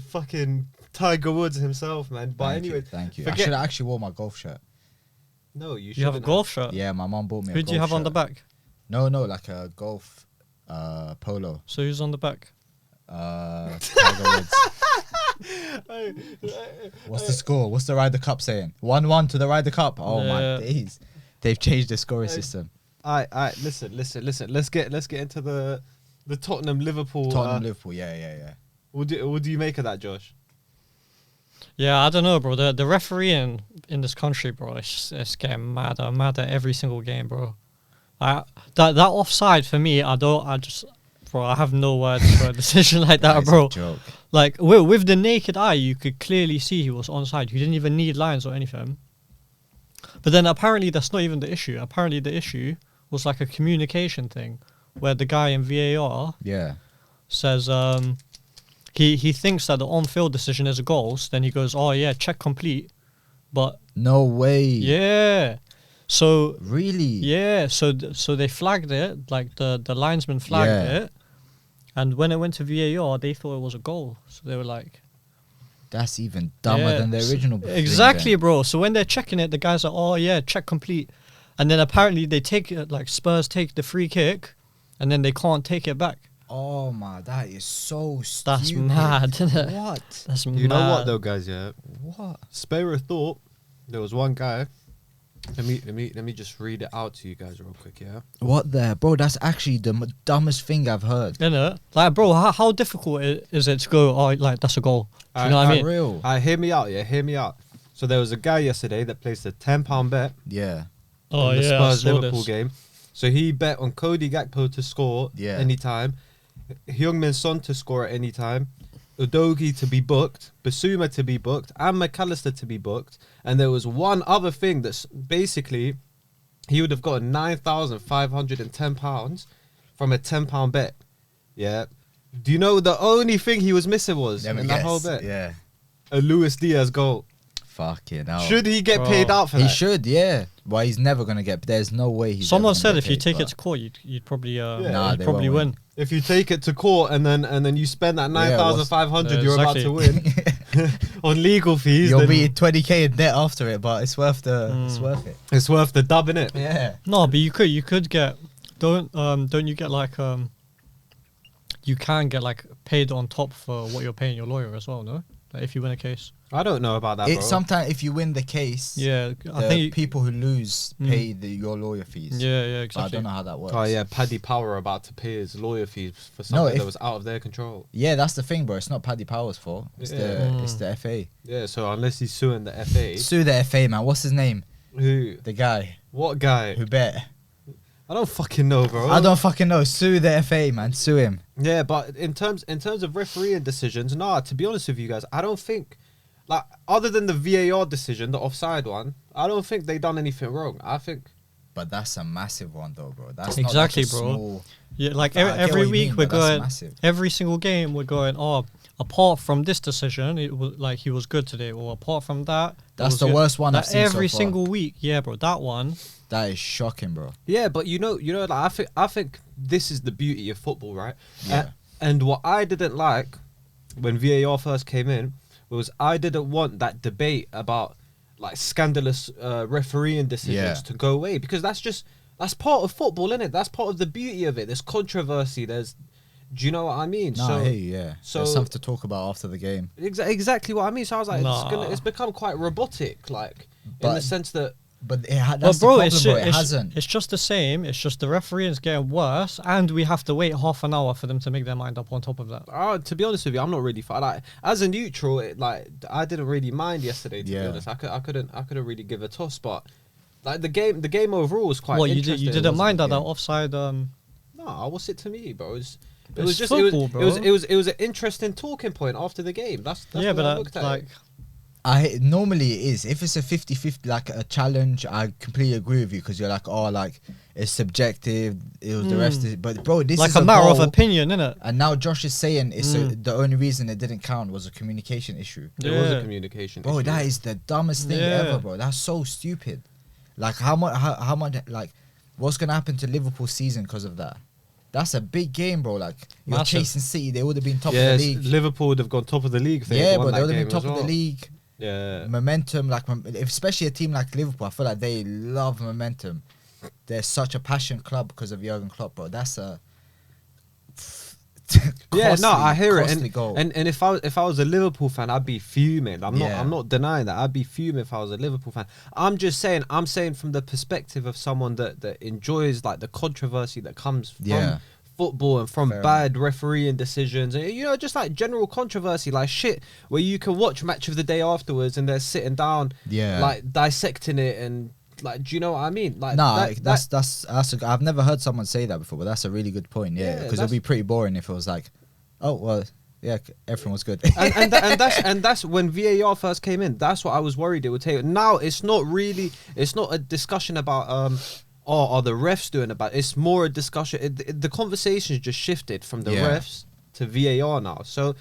Fucking Tiger Woods himself, man. But anyway, thank you. I should have actually wore my golf shirt. No, you should. You have a golf shirt? Yeah, my mom bought me. Who do you have on the back? No, like a golf polo. So who's on the back? Tiger Woods. What's the score? What's the Ryder Cup saying? 1-1 to the Ryder Cup. Oh my days! They've changed the scoring system. Alright, listen. Let's get into the Tottenham Liverpool. Liverpool. Yeah. What do you make of that, Josh? Yeah, I don't know, bro. The refereeing in this country, bro, it's getting madder every single game, bro. That offside for me, I have no words for a decision like that, bro. A joke. Like with the naked eye, you could clearly see he was onside. You didn't even need lines or anything. But then apparently that's not even the issue. Apparently the issue was like a communication thing, where the guy in VAR says he thinks that the on-field decision is a goal. So then he goes, oh yeah, check complete, but no way. Yeah. So really, yeah. So they flagged it, like the linesman flagged it, and when it went to VAR, they thought it was a goal. So they were like, "That's even dumber than the original." Exactly, bro. So when they're checking it, the guys are, "Oh yeah, check complete," and then apparently they take it, like Spurs take the free kick, and then they can't take it back. Oh my, that is so stupid. That's mad, isn't it? What? That's mad. You know what though, guys? Yeah. What? Spare a thought. There was one guy. Let me just read it out to you guys real quick, yeah? What the... Bro, that's actually the dumbest thing I've heard. Innit? Like, bro, how difficult is it to go, oh, like, that's a goal? Do you know what I mean? Real. Hear me out, yeah? Hear me out. So there was a guy yesterday that placed a £10 bet. Yeah. On the Spurs-Liverpool game. So he bet on Cody Gakpo to score anytime, Heung-min Son to score at any time, Udogie to be booked, Basuma to be booked, and McAllister to be booked. And there was one other thing that's basically he would have gotten £9,510 from a £10 bet. Yeah. Do you know the only thing he was missing was in that whole bet? Yeah. A Luis Diaz goal. Fucking hell. Should he get paid out for that? He should, yeah. Well, he's never going to get... There's no way he's... Someone said if you take it to court, you'd probably probably win. If you take it to court and then you spend that 9,500 you're about to win on legal fees, you'll be 20k in debt after it, but it's worth it's worth it. It's worth the dub, innit? Yeah. No, but you could get don't you get like you can get like paid on top for what you're paying your lawyer as well, no? Like if you win a case. I don't know about that, bro. Sometimes if you win the case, I think people who lose pay your lawyer fees. Yeah, exactly. But I don't know how that works. Oh yeah, Paddy Power about to pay his lawyer fees for something that was out of their control. Yeah, that's the thing, bro. It's not Paddy Power's fault. It's the FA. Yeah, so unless he's suing the FA. Sue the FA, man. What's his name? Who? The guy. What guy? Who bet? I don't fucking know, bro. I don't fucking know. Sue the FA, man. Sue him. Yeah, but in terms of refereeing decisions, to be honest with you guys, I don't think, like, other than the VAR decision, the offside one, I don't think they done anything wrong. I think. But that's a massive one, though, bro. That's exactly, not like bro. Small... Yeah, like every week we're going. Every single game we're going. Oh, apart from this decision, it was like he was good today. Or apart from that, that's the worst one I've seen every so far. single week. Yeah, bro. That one. That is shocking, bro. Yeah, but you know, like, I think this is the beauty of football, right? Yeah. And what I didn't like when VAR first came in was I didn't want that debate about like scandalous refereeing decisions to go away, because that's part of football, isn't it? That's part of the beauty of it. There's controversy. Do you know what I mean? No, I hear you, yeah. So there's something to talk about after the game. Exactly what I mean. So I was like, it's become quite robotic, like in the sense that. But that's the problem, bro. It hasn't. It's just the same. It's just the refereeing is getting worse, and we have to wait half an hour for them to make their mind up on top of that. To be honest with you, I'm not really like as a neutral. I didn't really mind yesterday. To be honest, I couldn't really give a toss. But like the game overall was quite. Interesting. You didn't mind that offside? No, what's it to me, bro? It was just football, bro. It was an interesting talking point after the game. That's yeah, what but I looked at like. Normally it is. If it's a 50-50, like a challenge, I completely agree with you, because you're like, oh, like it's subjective. It was the rest. But bro, this like is a matter of opinion, innit? And now Josh is saying the only reason it didn't count was a communication issue. It was a communication issue. Bro, that is the dumbest thing ever, bro. That's so stupid. Like how much like what's gonna happen to Liverpool's season because of that? That's a big game, bro. Like, you're Massive. chasing City. They would have been top of the league. Liverpool would have gone top of the league. If they Yeah, won but that they would have game been top as of the well. league. Yeah. Momentum, like, especially a team like Liverpool, I feel like they love momentum. They're such a passion club because of Jurgen Klopp, bro. That's a Yeah, no, I hear it. costly goal. And if I was a Liverpool fan, I'd be fuming. I'm not denying that. I'd be fuming if I was a Liverpool fan. I'm saying from the perspective of someone that enjoys like the controversy that comes from football and from bad refereeing decisions, and just like general controversy, like shit where you can watch match of the day afterwards and they're sitting down like dissecting it, and like, do you know what I mean? Like, that's I've never heard someone say that before, but that's a really good point. Yeah, because it'd be pretty boring if it was like, oh well, yeah, everything was good. and that's when VAR first came in. That's what I was worried it would take. Now it's not a discussion about are the refs doing about it? It's more a discussion. The conversation's just shifted from the refs to VAR now. So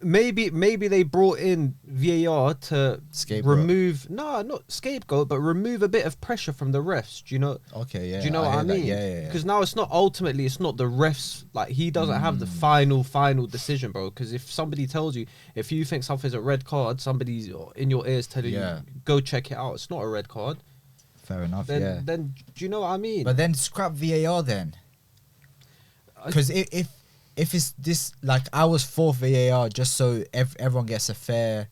maybe they brought in VAR to remove not scapegoat, but remove a bit of pressure from the refs. Do you know? Okay, yeah. Do you know what I mean? Yeah. Because now it's not the refs. Like, he doesn't have the final decision, bro. Because if somebody tells you, if you think something's a red card, somebody's in your ears telling you go check it out. It's not a red card. Fair enough. Then do you know what I mean? But then scrap VAR then, because if it's this, like, I was for VAR just so everyone gets a fair,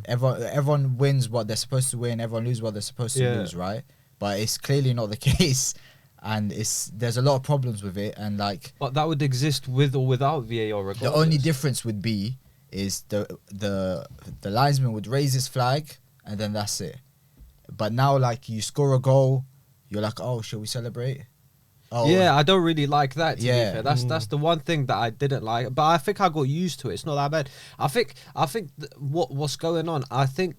everyone wins what they're supposed to win, everyone loses what they're supposed to lose, right? But it's clearly not the case, and there's a lot of problems with it, and like. But that would exist with or without VAR. Regardless. The only difference would be is the linesman would raise his flag, and then that's it. But now, like, you score a goal, you're like, oh, shall we celebrate? Oh, yeah, I don't really like that, to be fair. That's the one thing that I didn't like. But I think I got used to it. It's not that bad. I think what's going on, I think,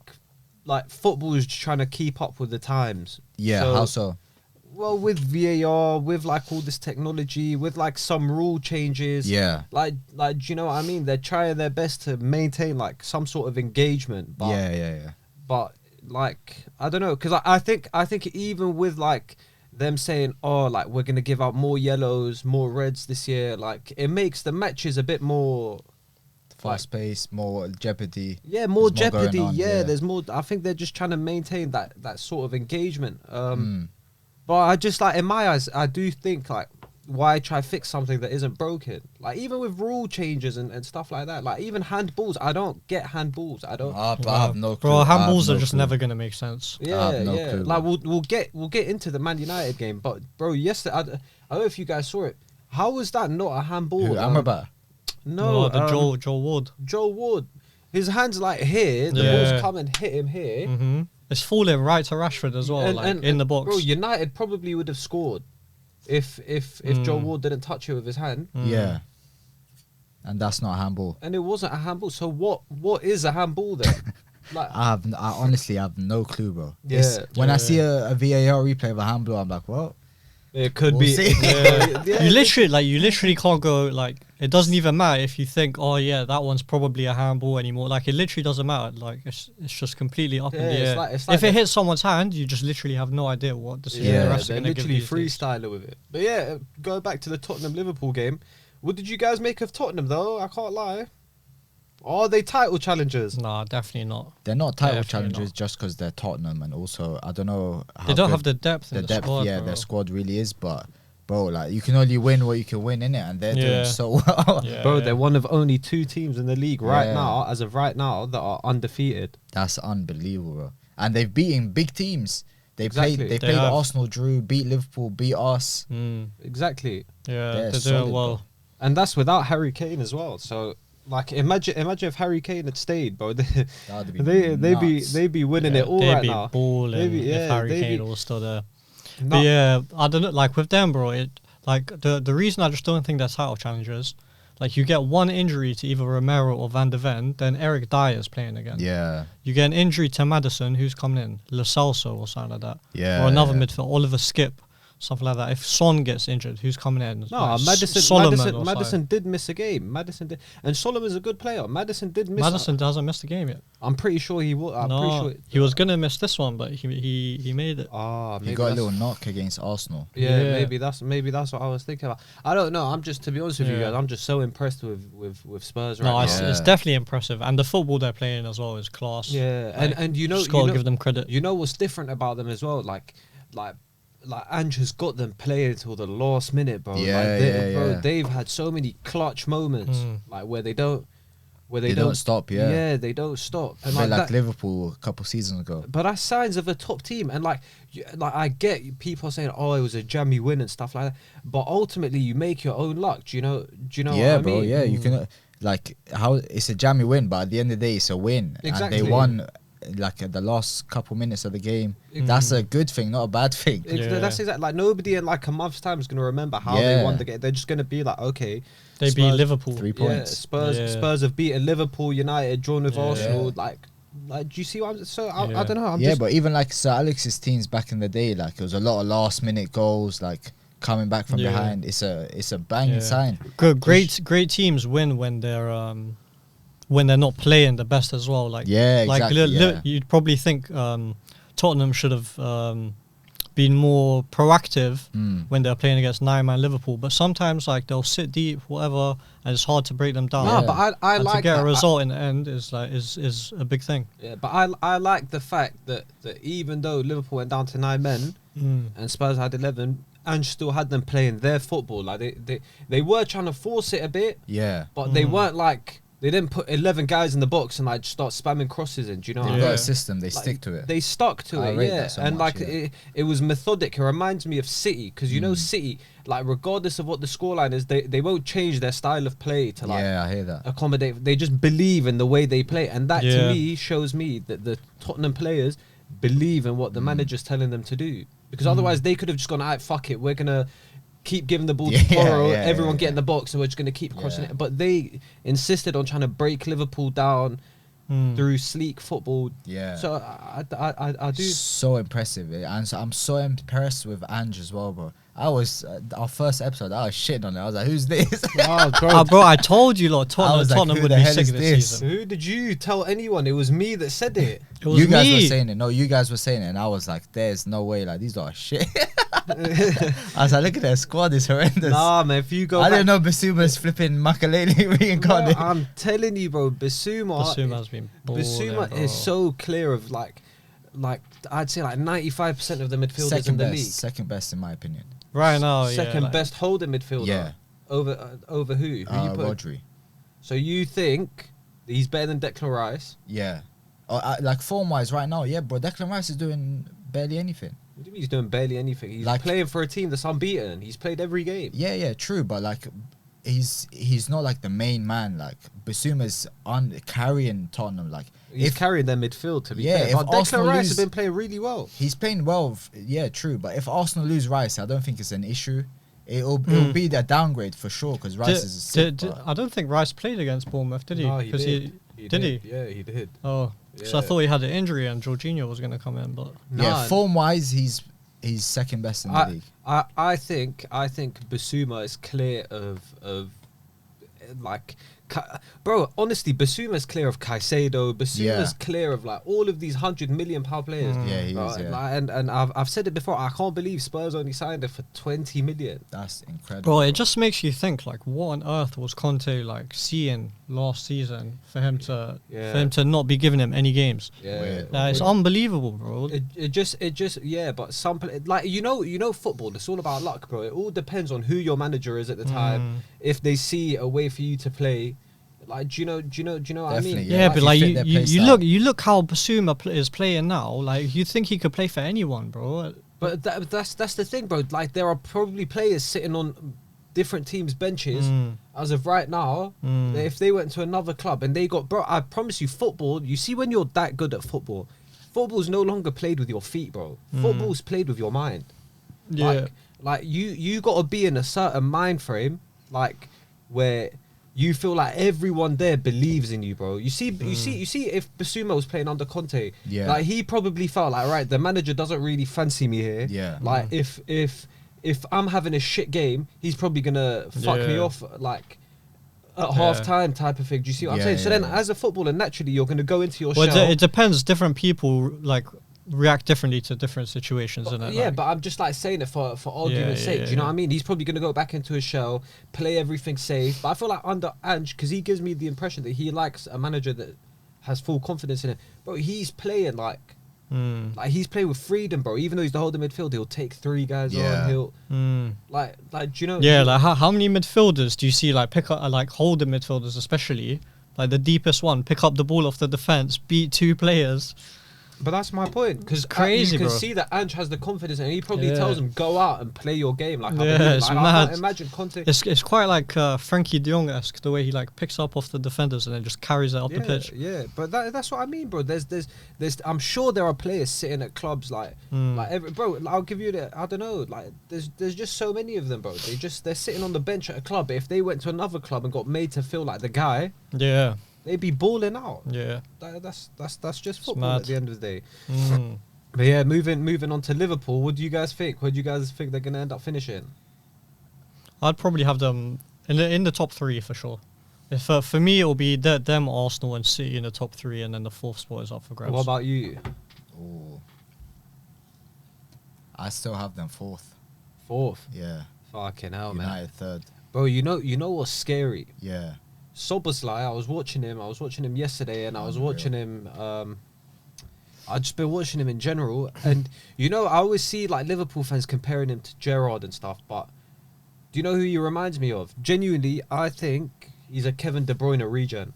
like, football is just trying to keep up with the times. Yeah, how so? Well, with VAR, with, like, all this technology, with, like, some rule changes. Yeah. Like, do you know what I mean? They're trying their best to maintain, like, some sort of engagement. But, yeah. But, like, I don't know, because I think even with, like, them saying, oh, like, we're gonna give out more yellows, more reds this year, like, it makes the matches a bit more fast paced, more jeopardy. Yeah, more jeopardy. There's more. I think they're just trying to maintain that sort of engagement. But I just, like, in my eyes, I do think, like, why try fix something that isn't broken? Like, even with rule changes and stuff like that, like, even handballs, I don't get handballs. I don't. I have no clue. Bro, handballs are just never gonna make sense. Yeah, clue, like, we'll get into the Man United game, but bro, yesterday, I don't know if you guys saw it. How was that not a handball? Who, Amrabat? No, Joel Ward. Joel Ward. His hands, like, here. The ball's come and hit him here. Mm-hmm. It's falling right to Rashford as well, in the box. Bro, United probably would have scored if Joel Ward didn't touch it with his hand. Yeah. And that's not a handball. And it wasn't a handball. So what is a handball then? Like, I honestly have no clue, bro. Yeah. When I see a VAR replay of a handball, I'm like, well, it could we'll be. see. Yeah. You literally can't go, like, it doesn't even matter if you think, oh yeah, that one's probably a handball anymore. Like, it literally doesn't matter. Like, it's just completely up in the air. It's like if it hits someone's hand, you just literally have no idea what decision the refs are they're going to give. literally freestyler with it. But yeah, go back to the Tottenham-Liverpool game. What did you guys make of Tottenham, though? I can't lie. Are they title challengers? Nah, definitely not. They're not title challengers just because they're Tottenham, and also I don't know how they don't have the depth in the squad. Yeah, bro. their squad really is, but bro, like, you can only win what you can win, innit? And they're doing so well. Bro, they're one of only 2 teams in the league now, as of right now, that are undefeated. That's unbelievable, bro. And they've beaten big teams. They played have. Arsenal, drew, beat Liverpool, beat us. Exactly. Yeah, they're solid, doing well. bro. And that's without Harry Kane as well. So, like, imagine if Harry Kane had stayed, bro. They'd be winning it all right now. They'd be balling if Harry Kane was still there. No. But yeah, I don't know. Like, with them, bro, the reason I just don't think they're title challengers, like, you get one injury to either Romero or Van de Ven, then Eric Dyer's playing again. Yeah. You get an injury to Maddison, who's coming in, Lo Celso or something like that. Yeah. Or another midfield, Oliver Skip. something like that. If Son gets injured, who's coming in? No, Like Madison did miss a game. Madison did, and Solomon's a good player. Madison did miss. Madison hasn't missed a game yet. I'm pretty sure he will. He was gonna miss this one, but he made it. He got a little knock against Arsenal. Yeah, maybe that's what I was thinking about. I don't know. I'm just, to be honest with you guys, I'm just so impressed with Spurs right now. It's definitely impressive, and the football they're playing as well is class. Yeah, and you know, just gotta give them credit. You know what's different about them as well? Like Ange has got them playing till the last minute, bro. They've had so many clutch moments, like where they don't stop. They don't stop. And like Liverpool a couple seasons ago. But that's signs of a top team. And like I get people saying, "Oh, it was a jammy win" and stuff like that. But ultimately, you make your own luck. Do you know? What I mean? Yeah, you can. Like how it's a jammy win, but at the end of the day, it's a win. Exactly. And they won. Like at the last couple minutes of the game, that's a good thing, not a bad thing. That's exactly, like, nobody in like a month's time is going to remember how they won the game. They're just going to be like, okay, they beat Liverpool, 3 points. Spurs have beaten Liverpool, United, drawn with Arsenal. Like, do you see what I'm? So I don't know. But even like Sir Alex's teams back in the day, like it was a lot of last minute goals, like coming back from behind. It's a banging sign. Great teams win when they're not playing the best as well. Like, you'd probably think Tottenham should have been more proactive when they're playing against 9-man Liverpool. But sometimes, like, they'll sit deep, whatever, and it's hard to break them down. No, but I like to get a result in the end is a big thing. Yeah, but I like the fact that even though Liverpool went down to 9 men and Spurs had 11, Ange still had them playing their football. Like they were trying to force it a bit. Yeah, but they weren't like. They didn't put 11 guys in the box and like start spamming crosses in. Do you know? They've got a system. They stick to it. They stuck to it, so and much, it was methodic. It reminds me of City, because you know City, like regardless of what the scoreline is, they won't change their style of play to like I hear that. accommodate. They just believe in the way they play, and that to me shows me that the Tottenham players believe in what the manager's telling them to do. Because otherwise they could have just gone, "Alright, fuck it, we're gonna keep giving the ball to Porro, everyone get in the box, and we're just going to keep crossing it." But they insisted on trying to break Liverpool down through sleek football. Yeah. So I do. So impressive. And so I'm so impressed with Ange as well, bro. I was, our first episode, I was shitting on it. I was like, who's this? Bro, I told you, lot, Tottenham would be sick of this season. Who did you tell anyone? It was me that said it. It was you guys me. were saying it. No, you guys were saying it. And I was like, there's no way. Like, these lot are shit. I was like, look at their squad. It's horrendous. Nah, man, if you go I didn't know Basuma's flipping Makalele reincarnated. I'm telling you, bro, Basuma's been balling, Basuma bro. is so clear of like I'd say like 95% of the midfielders in the league. Second best in my opinion. Right now, second best holding midfielder. Yeah. Over who? Who you put? Rodri. So you think he's better than Declan Rice? Yeah. Like form-wise right now, yeah, bro. Declan Rice is doing barely anything. What do you mean he's doing barely anything? He's like, playing for a team that's unbeaten. He's played every game. Yeah, true. But like, he's not like the main man. Like Basuma's carrying Tottenham. Like he's carrying their midfield, to be fair. But Declan Rice has been playing really well. He's playing well. Yeah, true. But if Arsenal lose Rice, I don't think it's an issue. It'll be a downgrade for sure, because Rice is a sick. I don't think Rice played against Bournemouth, did he? No, he did. Did he? Yeah, he did. Oh, so I thought he had an injury and Jorginho was going to come in, but form-wise, he's second best in the league. I think Basuma is clear of like. Bro, honestly, Basuma's clear of Caicedo. Basuma's clear of like all of these £100 million players. Yeah, he is. Yeah. Like, and I've said it before. I can't believe Spurs only signed it for 20 million. That's incredible. Bro, it just makes you think like, what on earth was Conte like seeing last season for him to not be giving him any games? Yeah, it's unbelievable, bro. It just but some like you know football. It's all about luck, bro. It all depends on who your manager is at the time. If they see a way for you to play. Like, do you know what I mean? Yeah, but like you look how Basuma is playing now. Like, you think he could play for anyone, bro? But that's the thing, bro. Like, there are probably players sitting on different teams' benches as of right now. That if they went to another club and they got, bro, I promise you, football. You see, when you're that good at football, football's no longer played with your feet, bro. Football's played with your mind. Yeah, like you got to be in a certain mind frame, like where. You feel like everyone there believes in you, bro. You see, if Basuma was playing under Conte, like he probably felt like, right, the manager doesn't really fancy me here. Yeah. Like if if I'm having a shit game, he's probably gonna fuck me off like at half time type of thing. Do you see what I'm saying? So then, as a footballer, naturally you're gonna go into your shell. It depends. Different people like react differently to different situations, isn't it? Yeah, but I'm just like saying it for argument's sake. Do you know what I mean? He's probably gonna go back into his shell, play everything safe. But I feel like under Ange, because he gives me the impression that he likes a manager that has full confidence in it. Bro, he's playing like he's playing with freedom, bro. Even though he's the holder midfield, he'll take 3 guys on. He'll like do you know? Yeah, like how many midfielders do you see like pick up like holder midfielders, especially like the deepest one, pick up the ball off the defense, beat 2 players. But that's my point, because crazy, you can bro. see that Ange has the confidence, and he probably tells him, "Go out and play your game." Like, it's mad. I can't imagine Conte. It's quite like Frankie De Jong-esque, the way he like picks up off the defenders and then just carries it up the pitch. Yeah, but that's what I mean, bro. There's I'm sure there are players sitting at clubs like bro. I'll give you the, I don't know, like there's just so many of them, bro. They're sitting on the bench at a club. But if they went to another club and got made to feel like the guy, they'd be balling out. Yeah, that's just football at the end of the day. But yeah, moving on to Liverpool. What do you guys think? Where do you guys think they're gonna end up finishing? I'd probably have them in the top 3 for sure. If for me, it'll be them, Arsenal, and City in the top 3, and then the 4th spot is up for grabs. What about you? Ooh. I still have them 4th. 4th? Yeah. Fucking hell, United man. 3rd. Bro, you know what's scary? Yeah. Szoboszlai, I was watching him yesterday, and I was watching him. I've just been watching him in general, and I always see like Liverpool fans comparing him to Gerrard and stuff. But do you know who he reminds me of? Genuinely, I think he's a Kevin De Bruyne regen.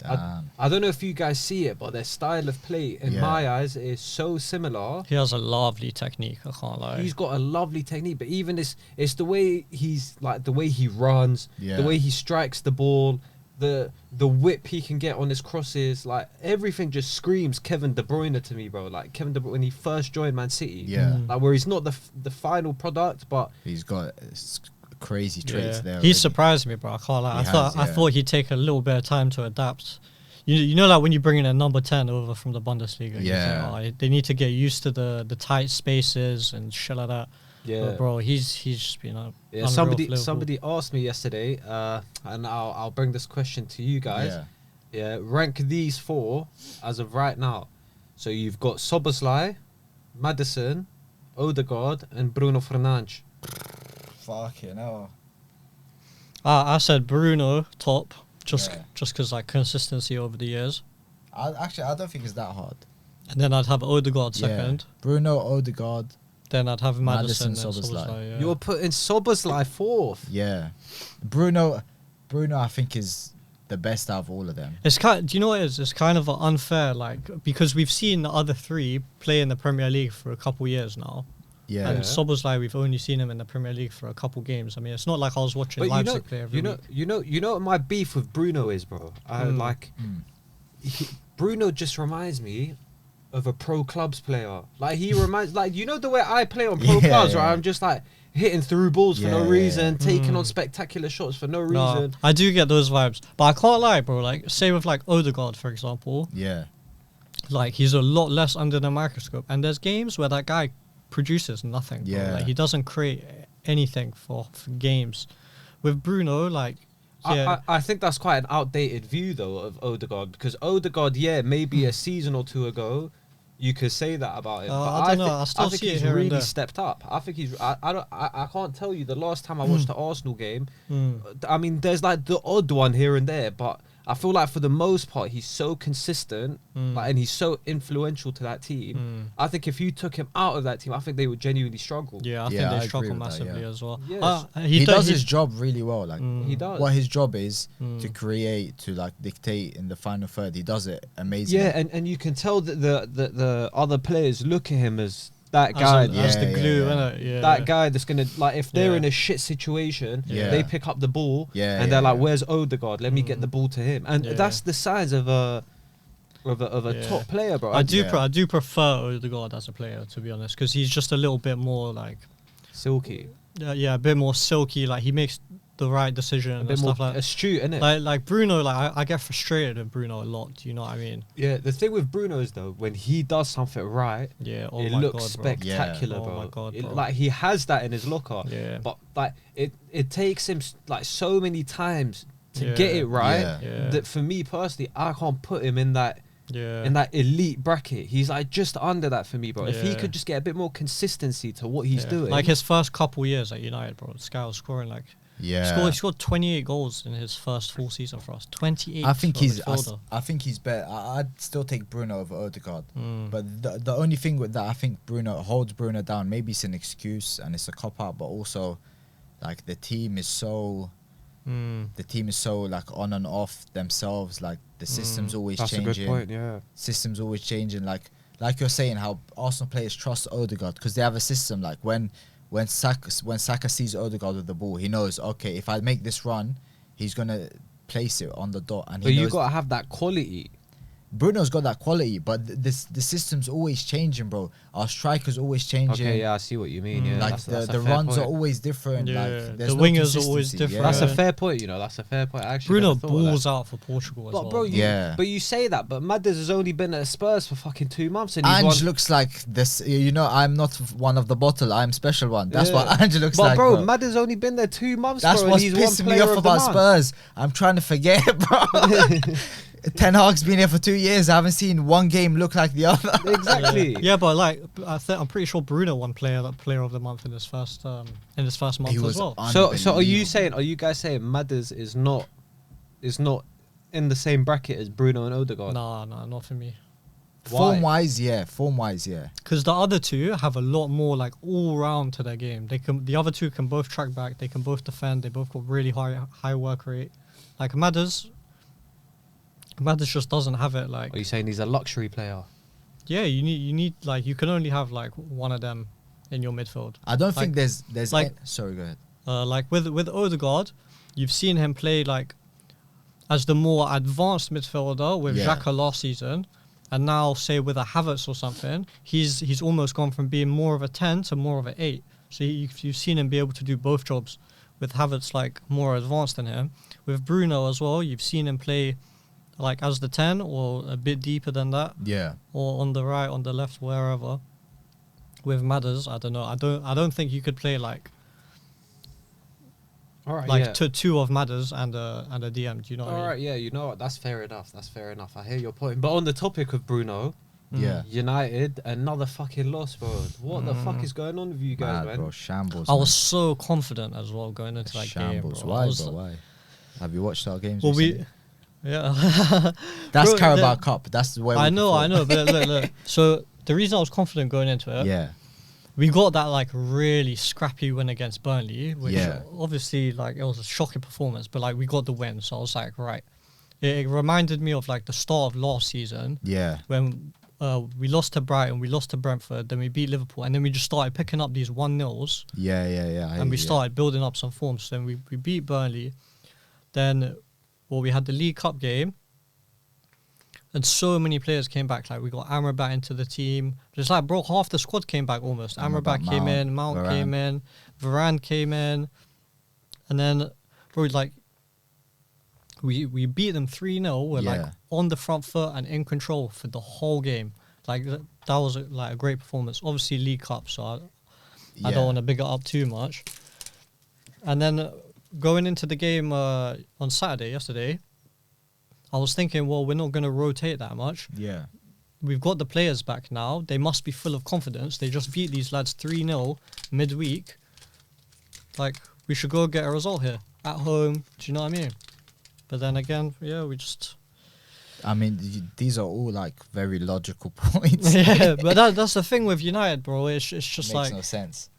I don't know if you guys see it, but their style of play, in my eyes, is so similar. He has a lovely technique, I can't lie. He's got a lovely technique, but even it's the way he's like, the way he runs, the way he strikes the ball, the whip he can get on his crosses, like everything just screams Kevin De Bruyne to me, bro. Like Kevin De Bruyne when he first joined Man City, like where he's not the final product, but he's got crazy traits there. He surprised me, bro. I can't lie. I thought he'd take a little bit of time to adapt. You know, like when you bring in a number 10 over from the Bundesliga, you think, they need to get used to the tight spaces and shit like that. Yeah, but bro, he's just been somebody asked me yesterday, and I'll bring this question to you guys. Yeah, rank these 4 as of right now. So you've got Szoboszlai, Maddison, Odegaard, and Bruno Fernandes. Fucking hell. I said Bruno top, just because like consistency over the years. I don't think it's that hard. And then I'd have Odegaard second. Bruno, Odegaard. Then I'd have Maddison and Szoboszlai. You're putting Szoboszlai 4th. Yeah, Bruno, I think is the best out of all of them. It's do you know what it is? It's kind of unfair, like because we've seen the other 3 play in the Premier League for a couple years now. Yeah, and Szoboszlai, we've only seen him in the Premier League for a couple games. I mean, it's not like I was watching Leipzig play every week. You know what my beef with Bruno is, bro. Bruno just reminds me of a pro clubs player. Like he reminds, like the way I play on pro clubs, right? I'm just like hitting through balls for no reason, taking on spectacular shots for no reason. I do get those vibes, but I can't lie, bro. Like say with like Odegaard, for example. Yeah. Like he's a lot less under the microscope, and there's games where that guy produces nothing. Yeah. Bro. Like he doesn't create anything for games. With Bruno, like. Yeah. I think that's quite an outdated view though of Odegaard, because Odegaard, maybe a season or 2 ago, you could say that about him. But I think he's really stepped up. I think he's. I can't tell you the last time I watched the Arsenal game. I mean, there's like the odd one here and there, but I feel like for the most part he's so consistent, and he's so influential to that team. I think if you took him out of that team, I think they would genuinely struggle. Yeah, I think they struggle massively as well. Yes. He does his job really well. Like he does. What his job is to create, to like dictate in the final third. He does it amazingly. Yeah, and you can tell that the other players look at him as that guy, that's the glue, innit? Yeah. That guy that's gonna, like, if they're in a shit situation, they pick up the ball and they're like, "Where's Odegaard? Let me get the ball to him." And that's the signs of a top player, bro. I do prefer Odegaard as a player, to be honest, because he's just a little bit more like silky. Yeah, a bit more silky. Like he makes the right decision A and bit stuff more like astute, innit? like Bruno. Like I get frustrated with Bruno a lot. Do you know what I mean? Yeah, the thing with Bruno is though, when he does something right, Yeah. Oh it my looks god, bro. spectacular, Yeah. bro. Oh my God, bro. Like he has that in his locker. Yeah. But like it takes him like so many times to Yeah. get it right Yeah. that for me personally, I can't put him in that Yeah. elite bracket. He's like just under that for me, bro. If he Yeah. could just get a bit more consistency to what he's doing, Like his first couple years at United, bro. This guy was scoring like. He scored 28 goals in his first full season for us. 28. I think he's. midfielder. I think he's better. I'd still take Bruno over Odegaard. Mm. But the only thing with that, I think Bruno holds Bruno down. Maybe it's an excuse and it's a cop out, but also, like the team is so. The team is so like on and off themselves. Like the system's always that's changing. a good point. Yeah. System's always changing. Like you're saying, how Arsenal players trust Odegaard because they have a system. Like when Saka sees Odegaard with the ball, he knows, okay, if I make this run, he's gonna place it on the dot. And But he you knows gotta have that quality. Bruno's got that quality, but the system's always changing, bro. Our strikers always changing. Okay, yeah, I see what you mean. Yeah, Like that's a the fair runs point. are always different. Yeah, Like there's the no wingers are always consistency, different. That's a Yeah. fair point, you know. That's a fair point. I actually Bruno never thought of that. balls out for Portugal as But well. bro, Yeah. you say that, but Madders has only been at Spurs for fucking 2 months, and he's Ange won. looks like this. You know, I'm not one of the bottle. I'm special one. That's Yeah. what Ange looks But like, bro, bro. Madders only been there 2 months, That's bro, what's and he's pissing one me player off of the about month. Spurs. I'm trying to forget, bro. Ten Hag's been here for 2 years. I haven't seen one game look like the other. Exactly. Yeah, but like I'm pretty sure Bruno won player of the month in his first month He was as well. So are you unbelievable. saying? Are you guys saying Madders is not in the same bracket as Bruno and Odegaard? Nah, not for me. Why? Form wise, yeah. Because the other two have a lot more like all round to their game. The other two can both track back. They can both defend. They both got really high work rate. Like Madders just doesn't have it. Like, Are you saying he's a luxury player? yeah, you need like you can only have like one of them in your midfield. I don't think Like- there's like- sorry, go ahead. Like with Odegaard, you've seen him play like as the more advanced midfielder with Yeah. Xhaka last season, and now say with a Havertz or something, he's almost gone from being more of a 10 to more of an 8. So you've seen him be able to do both jobs. With Havertz like more advanced than him, with Bruno as well, you've seen him play like as the 10 or a bit deeper than that, Yeah. or on the right, on the left, wherever. With Madders, I don't know. I don't think you could play like All right, like yeah. two of Madders and a DM. Do you know what I All mean? right, yeah. You know what? That's fair enough. I hear your point. But on the topic of Bruno, Yeah. United, another fucking loss, bro. What the fuck is going on with you guys, Mad, man? bro, shambles. I man. was so confident as well going into that shambles. game, bro. Why, I was, bro? Why? Have you watched our games? Well, recently? yeah. That's Bro, Carabao the- Cup. That's the way. I know, but look. So the reason I was confident going into it, Yeah. we got that like really scrappy win against Burnley, which Yeah. obviously like it was a shocking performance, but like we got the win, so I was like, right. It reminded me of like the start of last season Yeah. when we lost to Brighton, we lost to Brentford, then we beat Liverpool, and then we just started picking up these 1-0s, Yeah. and we started building up some form. So then we beat Burnley, then we had the League Cup game, and so many players came back. Like we got Amrabat into the team. Just like bro, half the squad came back almost. Amrabat came in, Mount Varane. came in, Varane came in, and then bro, like we beat them 3-0. We're like Yeah. on the front foot and in control for the whole game. Like that was like a great performance. Obviously League Cup, so I don't want to big it up too much. And then going into the game on Saturday, yesterday, I was thinking, well, we're not going to rotate that much. Yeah. We've got the players back now. They must be full of confidence. They just beat these lads 3-0 midweek. Like, we should go get a result here at home. Do you know what I mean? But then again, yeah, we just... I mean, these are all like very logical points. yeah, but that's the thing with United, bro. It's just Makes like... no sense.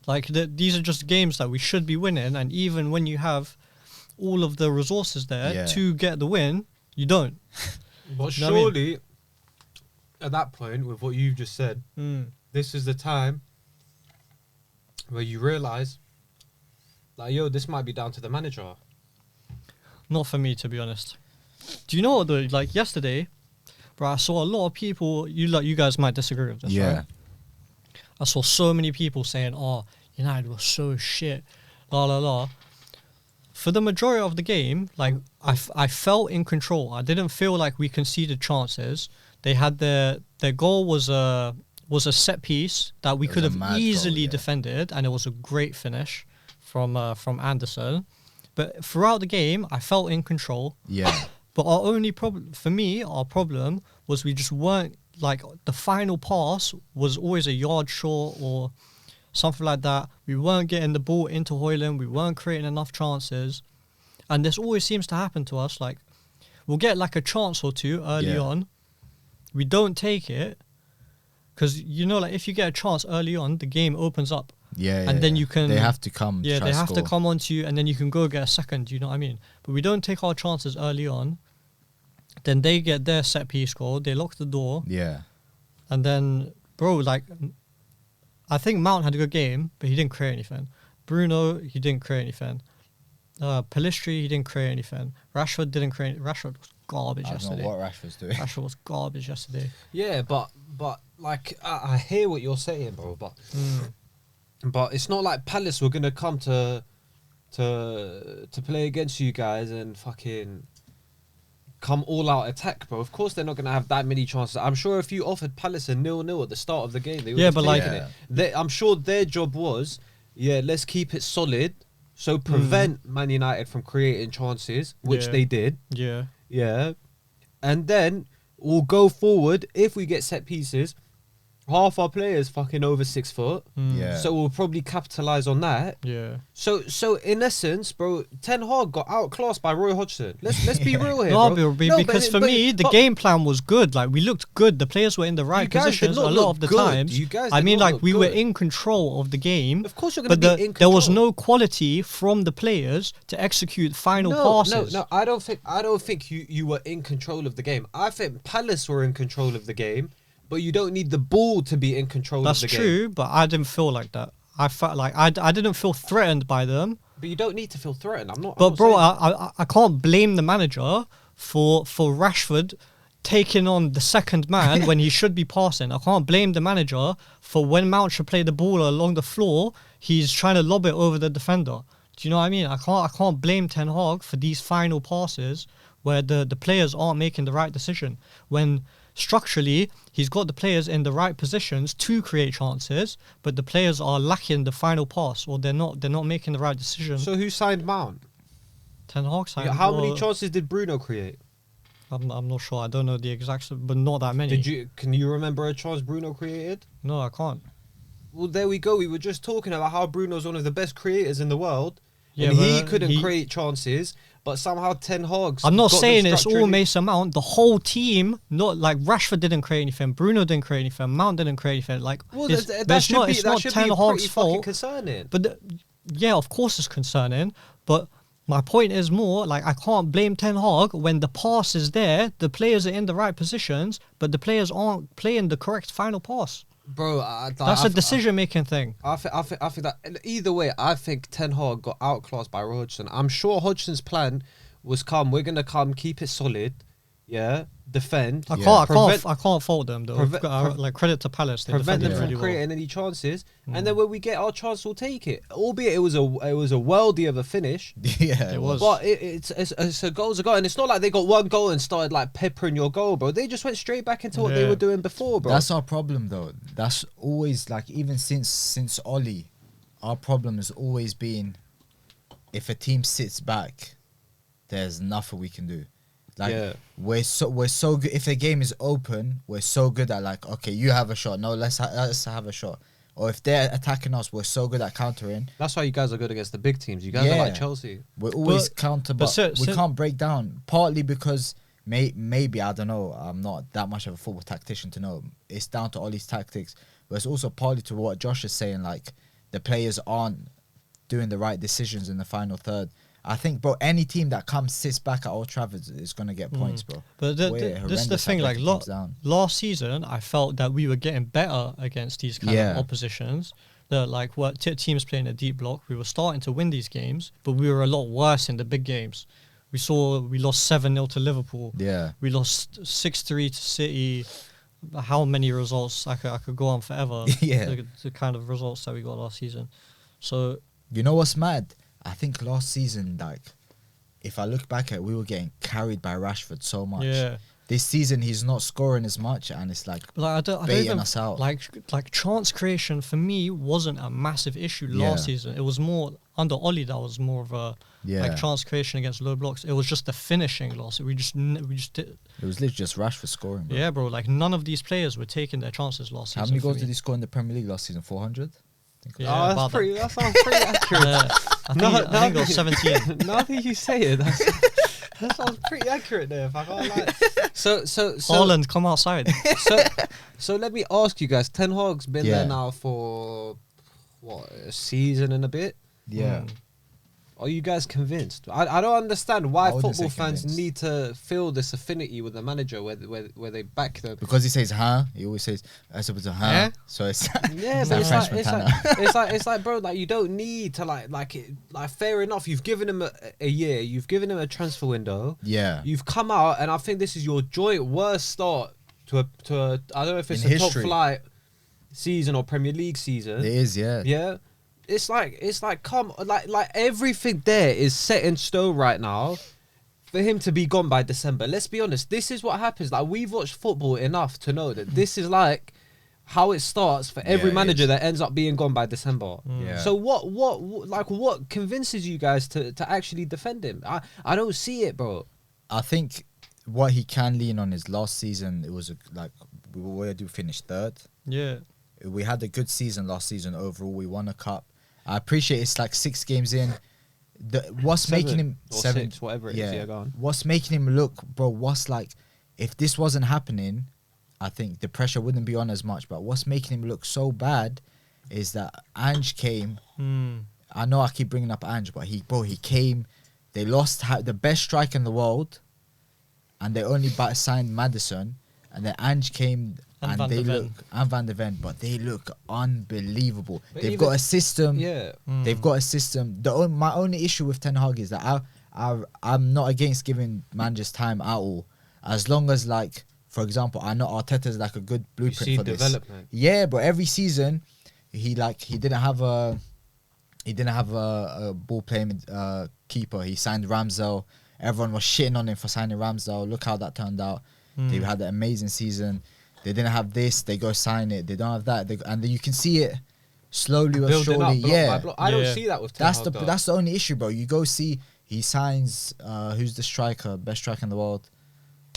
Like, these are just games that we should be winning. And even when you have all of the resources there to get the win, you don't. But You know what I mean? surely, at that point, with what you've just said, this is the time where you realise, like, yo, this might be down to the manager. Not for me, to be honest. Do you know what though? Like yesterday, bro, I saw a lot of people. You guys might disagree with this, right? I saw so many people saying, "Oh, United was so shit. la la la. For the majority of the game, like I felt in control. I didn't feel like we conceded chances. They had their goal was a set piece that we could have easily defended, and it was a great finish from Anderson. But throughout the game, I felt in control. Yeah. But our only problem, for me, our problem was we just weren't, like, the final pass was always a yard short or something like that. We weren't getting the ball into Højlund. We weren't creating enough chances. And this always seems to happen to us. Like, we'll get like a chance or two early on. We don't take it. Because, you know, like, if you get a chance early on, the game opens up. Yeah, and then you can... They have to come. Yeah, they have to come onto you, and then you can go get a second, you know what I mean? But we don't take our chances early on. Then they get their set piece goal. They lock the door. Yeah. And then, bro, like, I think Mount had a good game, but he didn't create anything. Bruno, he didn't create anything. Pellistri, he didn't create anything. Rashford didn't create... Rashford was garbage yesterday. I don't know what Rashford's doing. Rashford was garbage yesterday. Yeah, but like, I hear what you're saying, bro, but... But it's not like Palace were gonna come to play against you guys and fucking come all out attack, bro. Of course they're not gonna have that many chances. I'm sure if you offered Palace a 0-0 at the start of the game, they would have taken it. I'm sure their job was, let's keep it solid, so prevent Man United from creating chances, which they did. Yeah. And then we'll go forward if we get set pieces. Half our players fucking over 6 foot. Yeah. So we'll probably capitalise on that. Yeah. So in essence, bro, Ten Hag got outclassed by Roy Hodgson. Let's be real here, bro. Because for me, the game plan was good. Like, we looked good. The players were in the right positions a lot of the times. I mean, like, we were in control of the game. Of course you're going to be in control. There was no quality from the players to execute final passes. No, I don't think you were in control of the game. I think Palace were in control of the game. But you don't need the ball to be in control of the game. That's true, but I didn't feel like that. I felt like I didn't feel threatened by them. But you don't need to feel threatened. But bro, I can't blame the manager for Rashford taking on the second man when he should be passing. I can't blame the manager for when Mount should play the ball along the floor, he's trying to lob it over the defender. Do you know what I mean? I can't blame Ten Hag for these final passes where the players aren't making the right decision. When structurally, he's got the players in the right positions to create chances, but the players are lacking the final pass, or they're not making the right decision. So who signed Mount? Ten Hag signed. How many chances did Bruno create? I'm not sure. I don't know the exact, but not that many. Can you remember a chance Bruno created? No, I can't. Well, there we go. We were just talking about how Bruno's one of the best creators in the world. Yeah, and he couldn't create chances, but somehow Ten Hag's... I'm not saying it's all Mason Mount. The whole team, not like Rashford didn't create anything, Bruno didn't create anything, Mount didn't create anything. Like, well, it's not Ten Hag's fault. Concerning. But yeah, of course it's concerning. But my point is more like, I can't blame Ten Hag when the pass is there, the players are in the right positions, but the players aren't playing the correct final pass. Bro, that's a decision-making thing. I think that either way, I think Ten Hag got outclassed by Hodgson. I'm sure Hodgson's plan was we're gonna keep it solid, defend. I can't fault them though. Like, credit to Palace, they prevent them really from creating any chances, and then when we get our chance, we'll take it. Albeit it was a worldie of a finish. Yeah, it was. But it's a goal's a goal, and it's not like they got one goal and started like peppering your goal, bro. They just went straight back into what they were doing before, bro. That's our problem though. That's always like, even since Oli, our problem has always been, if a team sits back, there's nothing we can do. Like, we're so good. If the game is open, we're so good at, like, okay, you have a shot. No, let's have a shot. Or if they're attacking us, we're so good at countering. That's why you guys are good against the big teams. You guys are like Chelsea. We're always counter, but we can't break down. Partly because maybe, I don't know, I'm not that much of a football tactician to know. It's down to Ollie's tactics. But it's also partly to what Josh is saying, like, the players aren't doing the right decisions in the final third. I think, bro, any team that sits back at Old Trafford is going to get points, bro. But this is the thing, like, last season, I felt that we were getting better against these kind of oppositions. Like, what teams playing a deep block, we were starting to win these games, but we were a lot worse in the big games. We lost 7-0 to Liverpool. Yeah. We lost 6-3 to City. How many results? I could go on forever. Yeah. The kind of results that we got last season. So... You know what's mad? I think last season, like, if I look back at it, we were getting carried by Rashford so much. Yeah. This season, he's not scoring as much, and it's like I don't baiting even, us out. Like chance creation for me wasn't a massive issue last season. It was more under Oli that was more of a like chance creation against low blocks. It was just the finishing loss. We just did. It was literally just Rashford scoring. Bro. Yeah, bro. Like none of these players were taking their chances last season. How many goals did he score in the Premier League last season? 400. Yeah, that sounds pretty accurate. I think it was 17. Now that you say it, that sounds pretty accurate there. If I can't lie. So Haaland, come outside. So let me ask you guys. Ten Hag's been there now for what, a season and a bit. Yeah. Are you guys convinced? I don't understand why football fans convinced. need to feel this affinity with the manager where they back them. Because he says he always says as opposed to Yeah? So it's yeah, but it's like bro, like you don't need to like fair enough. You've given him a year. You've given him a transfer window. Yeah. You've come out, and I think this is your joint worst start to a I don't know if it's a top flight season or Premier League season. It is, yeah. Yeah. It's like like everything there is set in stone right now for him to be gone by December. Let's be honest, this is what happens. Like, we've watched football enough to know that this is like how it starts for every manager that ends up being gone by December. Yeah. So what convinces you guys to actually defend him? I don't see it, bro. I think what he can lean on is last season. It was where did we finish? Third. Yeah. We had a good season last season overall. We won a cup. I appreciate it's like 6 games in. What's making him 7, 6, whatever it is. Yeah, go on. What's making him look, bro? What's like, if this wasn't happening, I think the pressure wouldn't be on as much. But what's making him look so bad is that Ange came. I know I keep bringing up Ange, but he came. They lost the best striker in the world, and they only signed Maddison, and then Ange came. And Van de Ven, but they look unbelievable. They've got a system. Yeah, they've got a system. My only issue with Ten Hag is that I'm not against giving managers time at all, as long as, like, for example, I know Arteta's like a good blueprint for this. Development. Yeah, but every season he didn't have a ball playing keeper. He signed Ramsdale. Everyone was shitting on him for signing Ramsdale. Look how that turned out. They had an amazing season. They didn't have this. They go sign it. They don't have that. And you can see it slowly or surely. I don't see that with Ten Hag. That's the only issue, bro. You go see he signs who's the striker, best striker in the world.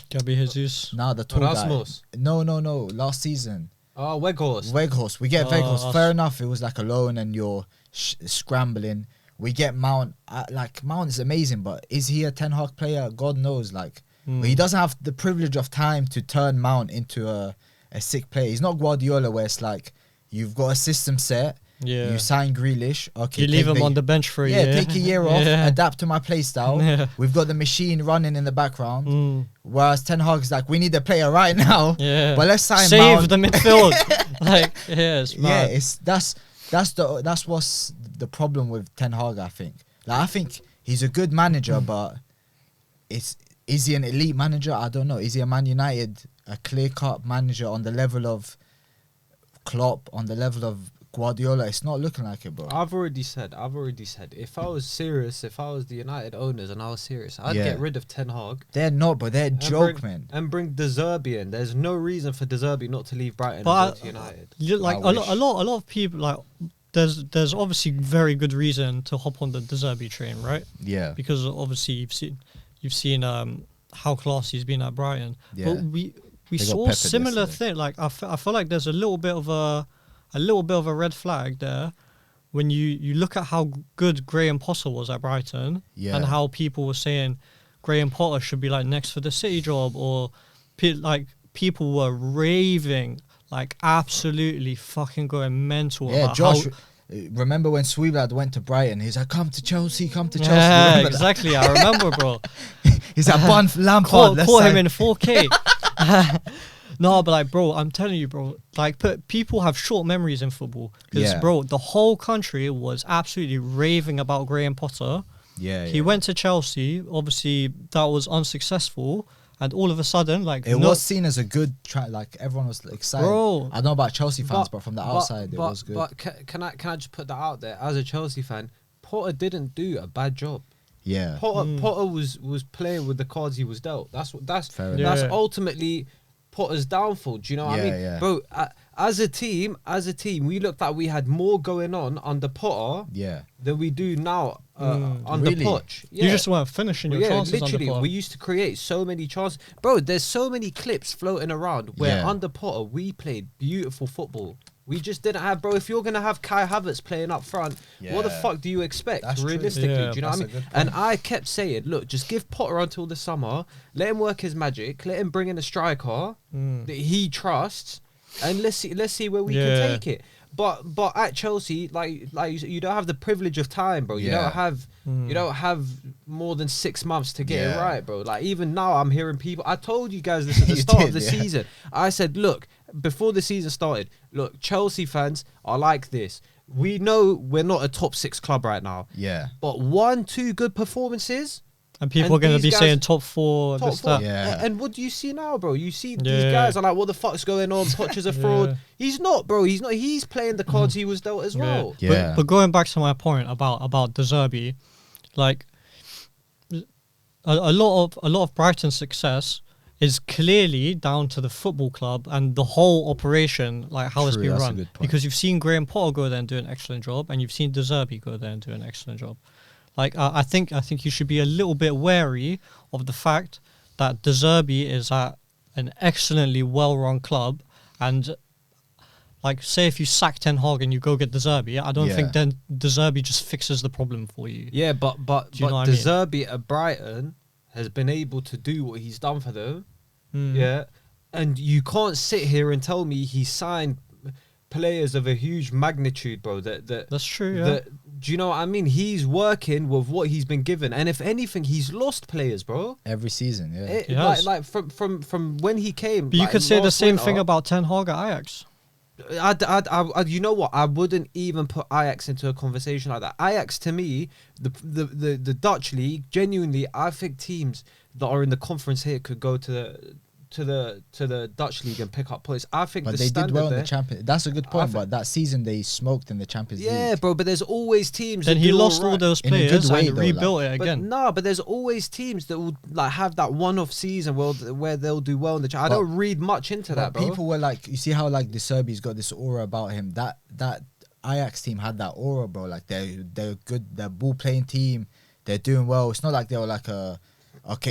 Gabi Jesus. Now the tall guy. No. Last season. Oh, Weghorst. We get Weghorst. Fair enough. It was like a loan and you're scrambling. We get Mount. Mount is amazing, but is he a Ten Hag player? God knows. But he doesn't have the privilege of time to turn Mount into a sick player. He's not Guardiola, where it's like you've got a system set. Yeah. You sign Grealish. Okay. You leave him on the bench for a year. Yeah, take a year off. Adapt to my play style. Yeah. We've got the machine running in the background. Whereas Ten Hag's like, we need a player right now. Yeah. But let's sign Mount. Save the midfield. It's mad. That's what's the problem with Ten Hag. I think. I think he's a good manager, but is he an elite manager? I don't know. Is he a Man United, a clear-cut manager on the level of Klopp, on the level of Guardiola? It's not looking like it, bro. I've already said, if I was serious, if I was the United owners and I was serious, I'd get rid of Ten Hag. They're not, but they're a joke, man. And bring De Zerbi in. There's no reason for De Zerbi not to leave Brighton and go to United. A lot of people, like, there's obviously very good reason to hop on the De Zerbi train, right? Yeah. Because obviously you've seen how classy he's been at Brighton. Yeah. But we saw a similar thing. Like I feel like there's a little bit of a red flag there when you look at how good Graham Potter was at Brighton and how people were saying Graham Potter should be like next for the City job, or people were raving, like absolutely fucking going mental. Yeah, Josh. Remember when Sweeblad went to Brighton? He's like, come to Chelsea. Yeah, exactly. I remember, bro. He's like, Bun Lampard. Caught him in 4K. No, but like, bro, I'm telling you, bro. Like, people have short memories in football. Because, bro, the whole country was absolutely raving about Graham Potter. He went to Chelsea. Obviously, that was unsuccessful. And all of a sudden, like... It was seen as a good... like, everyone was excited. Bro, I don't know about Chelsea fans, but from the outside, it was good. But can I just put that out there? As a Chelsea fan, Potter didn't do a bad job. Yeah. Potter was playing with the cards he was dealt. That's Fair that's enough. ultimately Potter's downfall. Do you know what I mean, bro? As a team, we looked like we had more going on under Potter than we do now under Really? Poch. You just weren't finishing your chances literally, under Potter. we used to create so many chances. Bro, there's so many clips floating around where under Potter we played beautiful football. We just didn't have, bro. If you're gonna have Kai Havertz playing up front, what the fuck do you expect? That's realistically? Yeah. Do you know what I mean? And I kept saying, look, just give Potter until the summer. Let him work his magic. Let him bring in a striker that he trusts, and let's see where we can take it. But at Chelsea, like you don't have the privilege of time, bro. You don't have more than 6 months to get it right, bro. Like even now, I'm hearing people. I told you guys this at the start of the season. I said, look, before the season started, look, Chelsea fans are like this. We know we're not a top 6 club right now. Yeah. But 1-2 good performances. And people are going to be saying top four. Yeah. And what do you see now, bro? You see these guys are like, what the fuck's going on? Poch is a fraud. He's not, bro. He's not. He's playing the cards he was dealt as well. Yeah. But going back to my point about De Zerbi, like a lot of Brighton's success is clearly down to the football club and the whole operation, like how it's been run. Because you've seen Graham Potter go there and do an excellent job, and you've seen De Zerbi go there and do an excellent job. Like I think you should be a little bit wary of the fact that De Zerbi is at an excellently well-run club, and like say if you sack Ten Hag and you go get De Zerbi, I don't think then De Zerbi just fixes the problem for you. Yeah, but Do you know what De I mean? Zerbi at Brighton has been able to do what he's done for them. Yeah, and you can't sit here and tell me he signed players of a huge magnitude, bro. That's true. Yeah. Do you know what I mean? He's working with what he's been given, and if anything, he's lost players, bro. Every season, like from when he came. But you could say the same thing about Ten Hag at Ajax. I you know what? I wouldn't even put Ajax into a conversation like that. Ajax, to me, the Dutch league, genuinely, I think teams that are in the conference here could go to the Dutch league and pick up points. I think, but the they did well there, in the Champions. That's a good point. But that season they smoked in the Champions League. Yeah, bro. But there's always teams. Then that he do lost all all those players and rebuilt it again. But there's always teams that will like have that one-off season where they'll do well in the. I don't read much into that, bro. People were like, you see how like De Zerbi's got this aura about him. That Ajax team had that aura, bro. Like they're good. They're ball playing team. They're doing well. It's not like they were like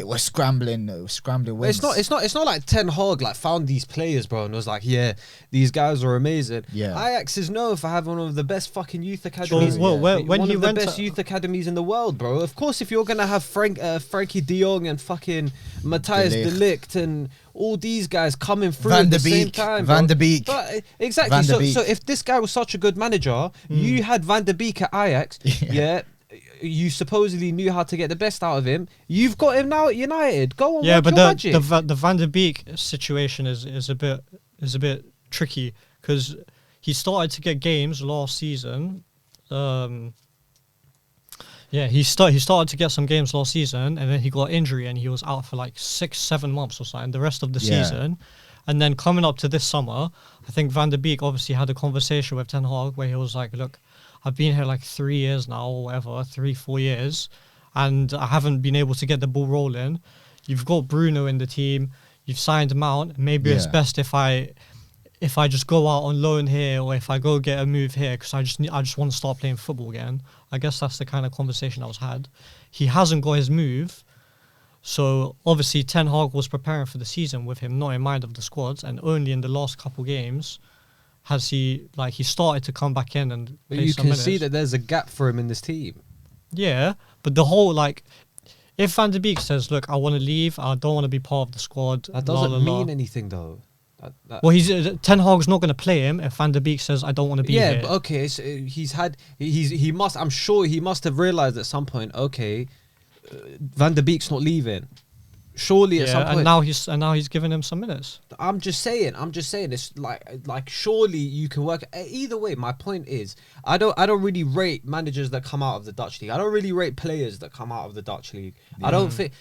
we're scrambling wins. It's not like Ten Hag like found these players, bro, and was like, yeah, these guys are amazing. Yeah. Ajax is known for having one of the best fucking youth academies. When he went best youth academies in the world, bro. Of course, if you're gonna have Frankie De Jong and fucking Matthias De Ligt and all these guys coming through at the same time, Van der Beek. But exactly. So if this guy was such a good manager, you had Van der Beek at Ajax, you supposedly knew how to get the best out of him. You've got him now at United. Go on, yeah, but magic. the Van der Beek situation is a bit tricky because he started to get games last season. He started to get some games last season, and then he got injury and he was out for like 6-7 months or something. The rest of the season. And then coming up to this summer, I think Van der Beek obviously had a conversation with Ten Hag where he was like, look, I've been here like 3 years now or whatever, 3-4 years, and I haven't been able to get the ball rolling. You've got Bruno in the team. You've signed Mount. Maybe it's best if I just go out on loan here or if I go get a move here because I just want to start playing football again. I guess that's the kind of conversation that was had. He hasn't got his move. So obviously Ten Hag was preparing for the season with him not in mind of the squads, and only in the last couple games has he started to come back in and but play you some can minutes. see that there's a gap for him in this team. Yeah, but the whole if Van der Beek says, look, I want to leave, I don't want to be part of the squad. That doesn't mean anything though. Well, Ten Hag's not going to play him if Van der Beek says, I don't want to be here. Yeah, but okay, so I'm sure he must have realised at some point, okay, Van der Beek's not leaving. Surely at some point. And now he's giving him some minutes. I'm just saying it's like surely you can work either way. My point is I don't really rate managers that come out of the Dutch league. I don't really rate players that come out of the Dutch league. I don't think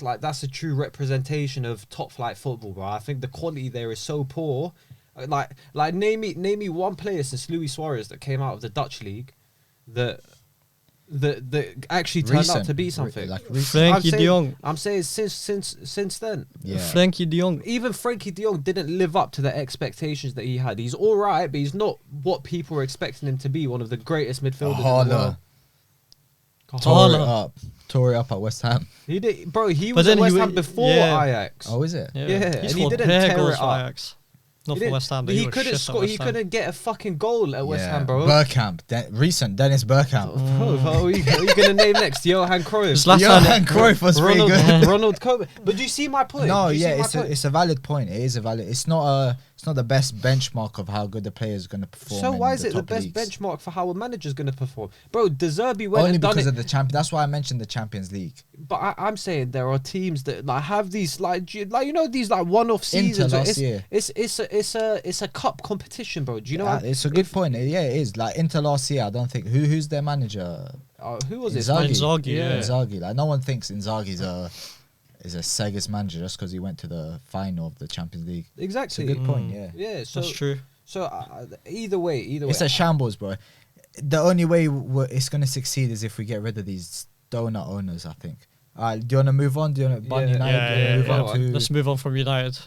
like that's a true representation of top flight football, bro. I think the quality there is so poor. Like name me one player since Luis Suarez that came out of the Dutch league that that actually turned out to be something. Frankie de Jong. I'm saying since then. Yeah. Frankie de Jong. Even Frankie de Jong didn't live up to the expectations that he had. He's all right, but he's not what people were expecting him to be. One of the greatest midfielders in the world. Tore it up at West Ham. He did, bro. He was at West Ham before Ajax. Oh, is it? Yeah, and he didn't tear it up. Ajax. Not for West Ham. He couldn't score. He couldn't get a fucking goal at West Ham, bro. Bergkamp, recent Dennis Bergkamp. Who are you gonna name next? Johan Cruyff. Johan Cruyff was pretty good. Ronald Koeman. But do you see my point? No, it's a valid point. It is a valid. It's not the best benchmark of how good the player is going to perform. So why is it the best benchmark for how a manager is going to perform? Bro, De Zerbi went only and done because it. of the champion. That's why I mentioned the Champions League. But I'm saying there are teams that like have these like you know these like one-off seasons. Inter last year. It's a cup competition, bro. Do you know? It's a good point. Yeah, it is. Like Inter last year, I don't think who's their manager. Who was it? Inzaghi. Yeah. Inzaghi. Like no one thinks Inzaghi's is a Sega's manager just because he went to the final of the Champions League. Exactly. It's a good point. Yeah. Yeah. So that's true. So either way, it's a shambles, bro. The only way it's gonna succeed is if we get rid of these donut owners, I think. Do you want to move on? Do you want to ban United? Let's move on from United.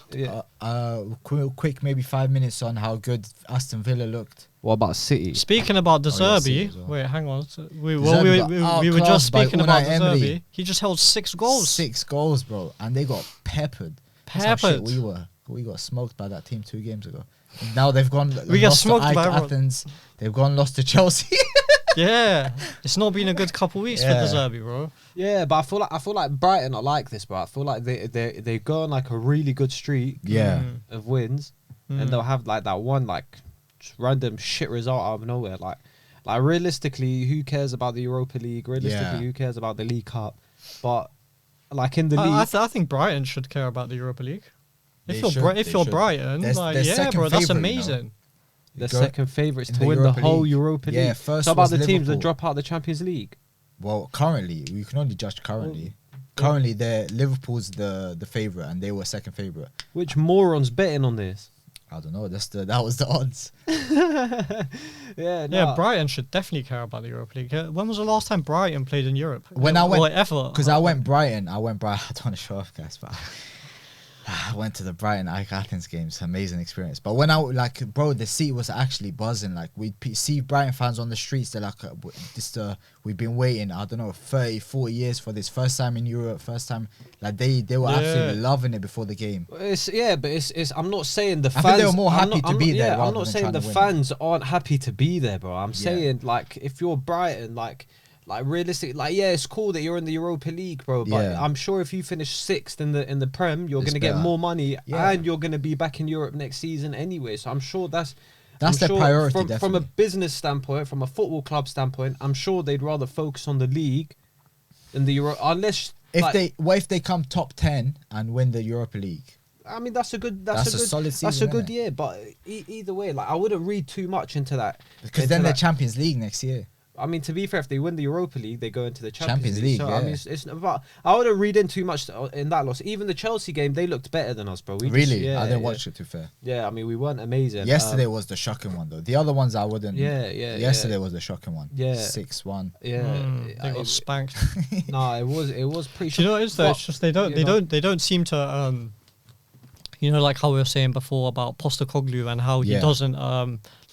Quick, maybe 5 minutes on how good Aston Villa looked. What about City? Speaking about De Zerbi, wait, hang on. We were just speaking about De Zerbi. He just held 6 goals. 6 goals, bro, and they got peppered. That's how shit we got smoked by that team 2 games ago. Now they've gone. We got smoked by Athens. They've gone lost to Chelsea. Yeah, it's not been a good couple weeks for De Zerbi, bro. Yeah, but I feel like Brighton are like this, bro. I feel like they go on like a really good streak of wins, and they'll have like that one like just random shit result out of nowhere. Like realistically, who cares about the Europa League? Realistically, who cares about the League Cup? But like in the league, I think Brighton should care about the Europa League. If you're Brighton, bro, that's amazing. The second favourites to win the whole Europa League. Yeah, first. So about the teams that drop out the Champions League. Well, currently we can only judge currently. Currently, Liverpool's the favourite, and they were second favourite. Which morons betting on this? I don't know. That was the odds. Yeah, Brighton should definitely care about the Europa League. When was the last time Brighton played in Europe? When I went, ever? Because I went Brighton. I don't want to show off, guys, but I went to the Brighton Athens games. Amazing experience. But when the seat was actually buzzing. Like we'd see Brighton fans on the streets. They're like, we've been waiting, I don't know, 30, 40 years for this. First time in Europe. First time. Like they were absolutely loving it before the game. It's I'm not saying the fans. I think they were more happy to be there. I'm not saying the fans aren't happy to be there, bro. I'm saying like if you're Brighton, like realistic, it's cool that you're in the Europa League, bro. But I'm sure if you finish 6th in the Prem, you're gonna get more money, and you're gonna be back in Europe next season anyway. So I'm sure that's their priority. From a business standpoint, from a football club standpoint, I'm sure they'd rather focus on the league than the Euro. Unless if they come top 10 and win the Europa League. I mean, that's a solid season. That's a good year, but either way, I wouldn't read too much into that. Because then the Champions League next year. I mean, to be fair, if they win the Europa League, they go into the Champions League. So, I mean, it's about. I wouldn't read in too much in that loss. Even the Chelsea game, they looked better than us, bro. I didn't watch it, to be fair. Yeah, I mean, we weren't amazing. Yesterday was the shocking one, though. The other ones I wouldn't. Yesterday was the shocking one. Yeah. 6-1. Yeah. They got spanked. No, it was pretty. Do you know what it is though? It's just they don't seem to like how we were saying before about Postecoglou and how he doesn't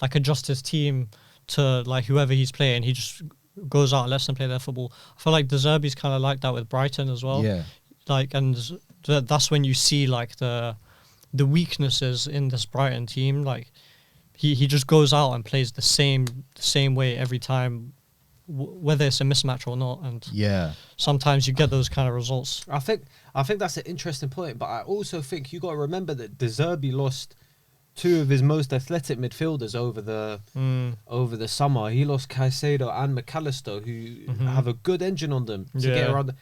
adjust his team to like whoever he's playing. He just goes out and lets them play their football. I feel like De Zerbi's kind of like that with Brighton as well. Yeah. Like, and that's when you see like the weaknesses in this Brighton team. Like he just goes out and plays the same way every time, whether it's a mismatch or not. And sometimes you get those kind of results. I think that's an interesting point, but I also think you got to remember that De Zerbi lost 2 of his most athletic midfielders over the summer. He lost Caicedo and McAllister, who have a good engine on them to get around.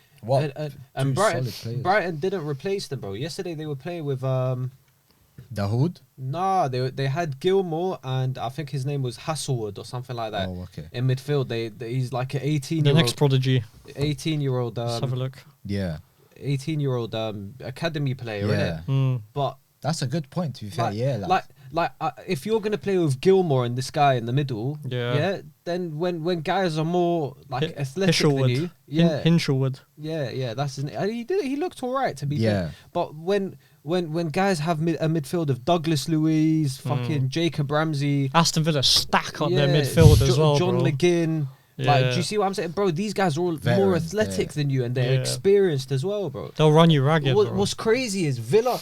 And Brighton didn't replace them, bro. Yesterday they were playing with Dahoud? Nah, they had Gilmore and I think his name was Hasselwood or something like that. Oh, okay. In midfield, he's like an 18-year-old. The next prodigy. 18-year-old. Let's have a look. Yeah. 18-year-old academy player, innit? But that's a good point, to be fair. If you're gonna play with Gilmore and this guy in the middle, then then when guys are more like athletic than you, Hinshelwood. Yeah, that's his name. He looked alright to be fair. But when guys have a midfield of Douglas Luiz, fucking Jacob Ramsey, Aston Villa stack up their midfield as well, John bro. McGinn. Like, do you see what I'm saying, bro? These guys are all more athletic than you, and they're experienced as well, bro. They'll run you ragged. What's crazy is Villa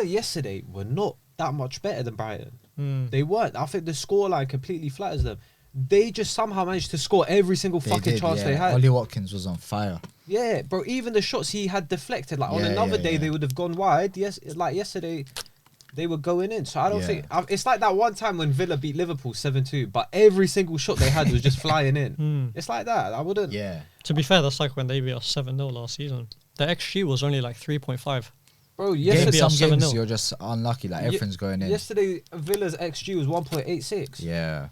yesterday were not that much better than Brighton. They weren't. I think the scoreline completely flatters them. They just somehow managed to score every single chance they had. Ollie Watkins was on fire. Yeah, bro. Even the shots he had deflected, like on another day they would have gone wide. Yes, like yesterday. They were going in, so I don't think it's like that one time when Villa beat Liverpool 7-2, but every single shot they had was just flying in. It's like that. I wouldn't. Yeah. To be fair, that's like when they beat us 7-0 last season. The XG was only like 3.5. Bro, yesterday some games you're just unlucky. Like everything's going in. Yesterday, Villa's XG was 1.86. Yeah.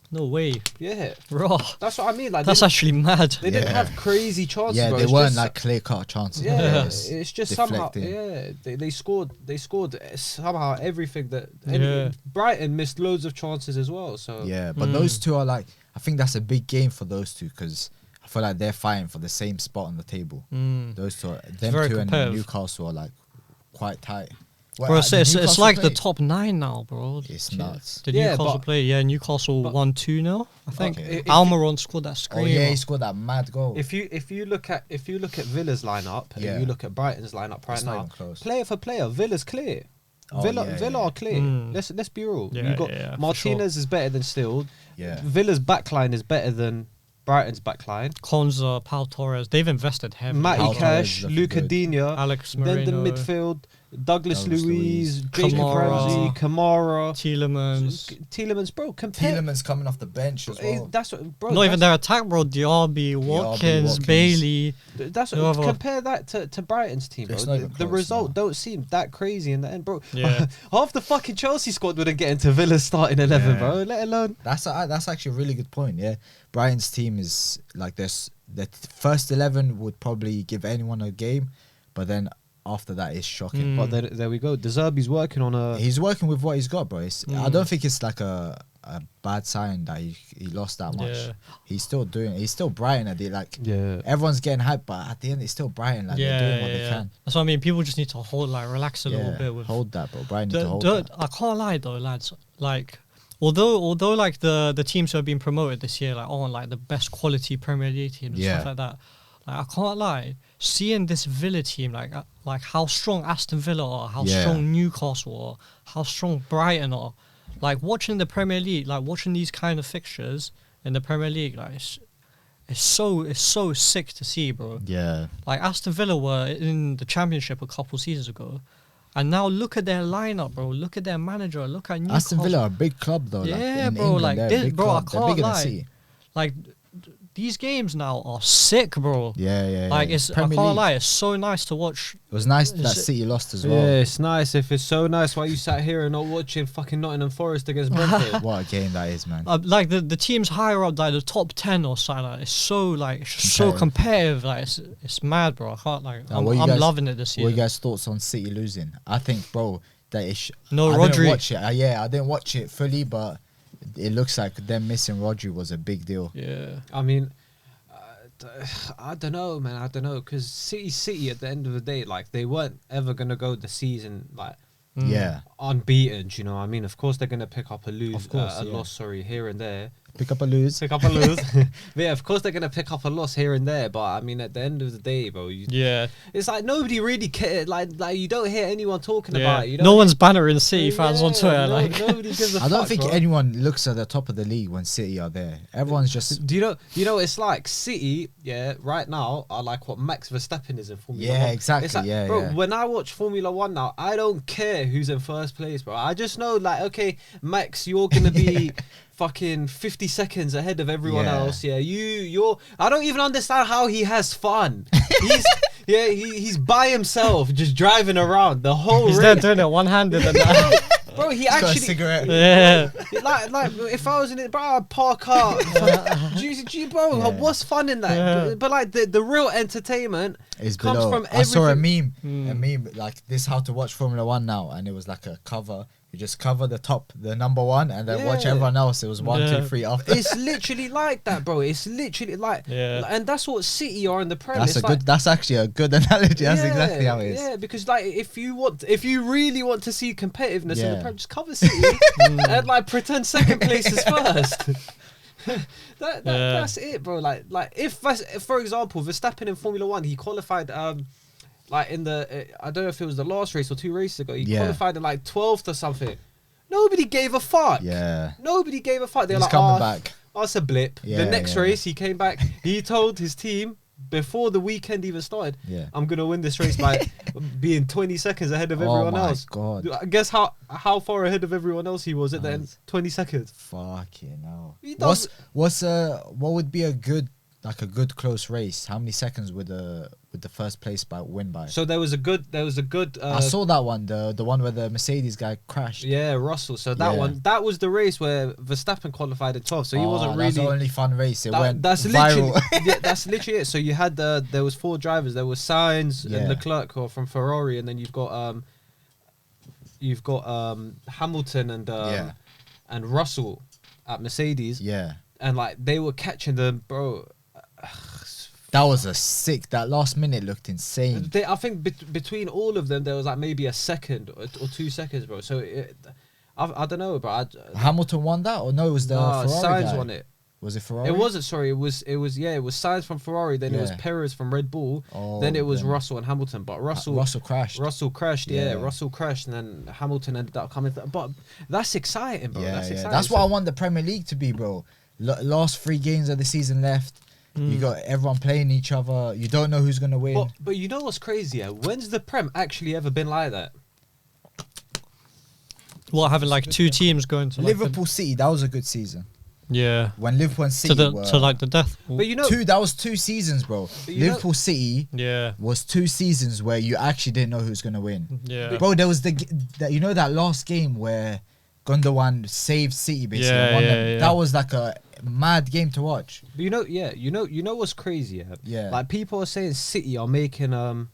No way. Yeah. Raw. That's what I mean. Like that's actually mad. They didn't have crazy chances. Yeah, bro. they weren't like clear-cut chances. Yeah, it's just deflecting. Somehow. Yeah, they scored. They scored somehow everything that. Brighton missed loads of chances as well. So yeah, but those two are like. I think that's a big game for those two because I feel like they're fighting for the same spot on the table. Those two, them two, and Newcastle are like quite tight. Well, bro, it's like the top 9 now, bro. It's nuts. Did Newcastle play? Yeah, Newcastle won 2-0. I think Almiron scored that screamer. Oh yeah, he scored that mad goal. If you look at Villa's lineup and you look at Brighton's lineup right now, player for player, Villa's clear. Villa are clear. Let's be real. Yeah, you got Martinez is better than Steele. Yeah. Villa's backline is better than Brighton's backline. Konza, Pau Torres, they've invested heavily. Matty Cash, Luca Digne, Alex Moreno. Then the midfield, Douglas Luiz, Jacob Ramsey, Kamara, Tielemans, bro. Tielemans coming off the bench as well. That's what, bro. Not even their attack, bro. Diaby, Watkins, Bailey. That's what, compare that to Brighton's team, bro. The result don't seem that crazy in the end, bro. Yeah. Half the fucking Chelsea squad wouldn't get into Villa's starting 11, bro. Let alone. That's actually a really good point. Yeah, Brighton's team is like this. The first 11 would probably give anyone a game, but then after that it's shocking. But there we go. De Zerbi's working on he's working with what he's got, bro. I don't think it's like a bad sign that he lost that much. Yeah. He's still Brighton at the everyone's getting hyped, but at the end it's still Brighton. Like they're doing what they can. That's what I mean. People just need to relax a little bit. Hold that, bro. Brighton need to hold that. I can't lie though, lads. Like although like the teams who have been promoted this year, like the best quality Premier League teams and stuff like that. Like I can't lie, seeing this Villa team, like how strong Aston Villa are, how strong Newcastle are, how strong Brighton are, like watching the Premier League, like watching these kind of fixtures in the Premier League, like it's so sick to see, bro. Yeah. Like Aston Villa were in the Championship a couple seasons ago, and now look at their lineup, bro. Look at their manager. Look at Newcastle. Aston Villa are a big club though. Yeah, bro. England, like this, bro. I can't lie. Like. These games now are sick, bro. Yeah. Like I can't lie, it's so nice to watch. It was nice that City lost as well. Yeah, it's nice. If it's so nice, why you sat here and not watching fucking Nottingham Forest against Brentford? What a game that is, man. Like the teams higher up, like the top 10 or something. Like, it's so so competitive. Like it's mad, bro. I can't I'm loving it this year. What are you guys' thoughts on City losing? I think, bro, that is. No, I Rodri. didn't watch it. I didn't watch it fully, but it looks like them missing Rodri was a big deal. Yeah, I mean. I don't know, man. I don't know, because City at the end of the day, like they weren't ever gonna go the season unbeaten. Do you know what I mean? Of course they're gonna pick up a loss, here and there. Pick up a lose. But yeah, of course they're gonna pick up a loss here and there. But I mean, at the end of the day, bro, it's like nobody really cares. Like you don't hear anyone talking about it. No one's bannering City fans on Twitter. Nobody gives a fuck. I don't think bro. anyone looks at the top of the league when City are there. Everyone's just. Do you know? It's like City, right now are like what Max Verstappen is in Formula 1. Yeah, exactly. It's like, bro, when I watch Formula 1 now, I don't care who's in first place, bro. I just know, like, okay, Max, you're gonna be. Fucking 50 seconds ahead of everyone else. Yeah, you're. I don't even understand how he has fun. He's by himself, just driving around the whole. He's race. there doing it one-handed and that. Bro, he He's actually. got a cigarette. Yeah. Like if I was in it, bro, I'd park up. Bro, what's fun in that? Yeah. But like the real entertainment comes from everything. I saw a meme like this: how to watch Formula 1 now, and it was like a cover You just cover the number one, and then watch everyone else. It was 1, 2, 3 after. It's literally like that, bro. It's literally like, and that's what City are in the Prem. That's actually a good analogy. That's exactly how it is. Yeah, because like if you really want to see competitiveness in the Prem, just cover City and like pretend second place is first. That's it, bro. Like if for example, Verstappen in Formula One, he qualified like in the I don't know if it was the last race or 2 races ago. He qualified in like 12th or something. Nobody gave a fuck. Yeah. Nobody gave a fuck. They're He's like, coming back. Oh, it's a blip. The next race, he came back. He told his team before the weekend even started, I'm gonna win this race by being 20 seconds ahead of everyone else. Oh my god! Guess how far ahead of everyone else he was at the end? 20 seconds. Fucking hell. What would be a good close race? How many seconds would the first place win by? So there was a good. I saw that one, the one where the Mercedes guy crashed. Yeah, Russell. So that was the race where Verstappen qualified at 12th. So he wasn't really. That's the only fun race. That's viral. Literally, that's literally it. So you had there was 4 drivers. There was Sainz and Leclerc from Ferrari, and then you've got Hamilton and Russell at Mercedes. Yeah. And like they were catching them, bro. That was that last minute looked insane. I think between all of them, there was like maybe a second or 2 seconds, bro. So I don't know, bro. Hamilton won that, or no? It was the Ferrari Sainz guy. won it. Was it Ferrari? It wasn't. Sorry, it was Sainz from Ferrari. Then it was Perez from Red Bull. Then it was Russell and Hamilton. But Russell crashed. Russell crashed. Yeah, Russell crashed, and then Hamilton ended up coming. But that's exciting, bro. That's exciting. That's what I want the Premier League to be, bro. Last 3 games of the season left. You got everyone playing each other. You don't know who's gonna win. But you know what's crazy? Yeah? When's the Prem actually ever been like that? What, having like 2 teams going to Liverpool City? That was a good season. Yeah. When Liverpool and City to like the death. But you know, that was 2 seasons, bro. Liverpool City was 2 seasons where you actually didn't know who's gonna win. Yeah. Bro, there was that last game where Gundogan saved City basically. That was like a mad game to watch. But you know what's crazy? Yeah. Like people are saying City are making the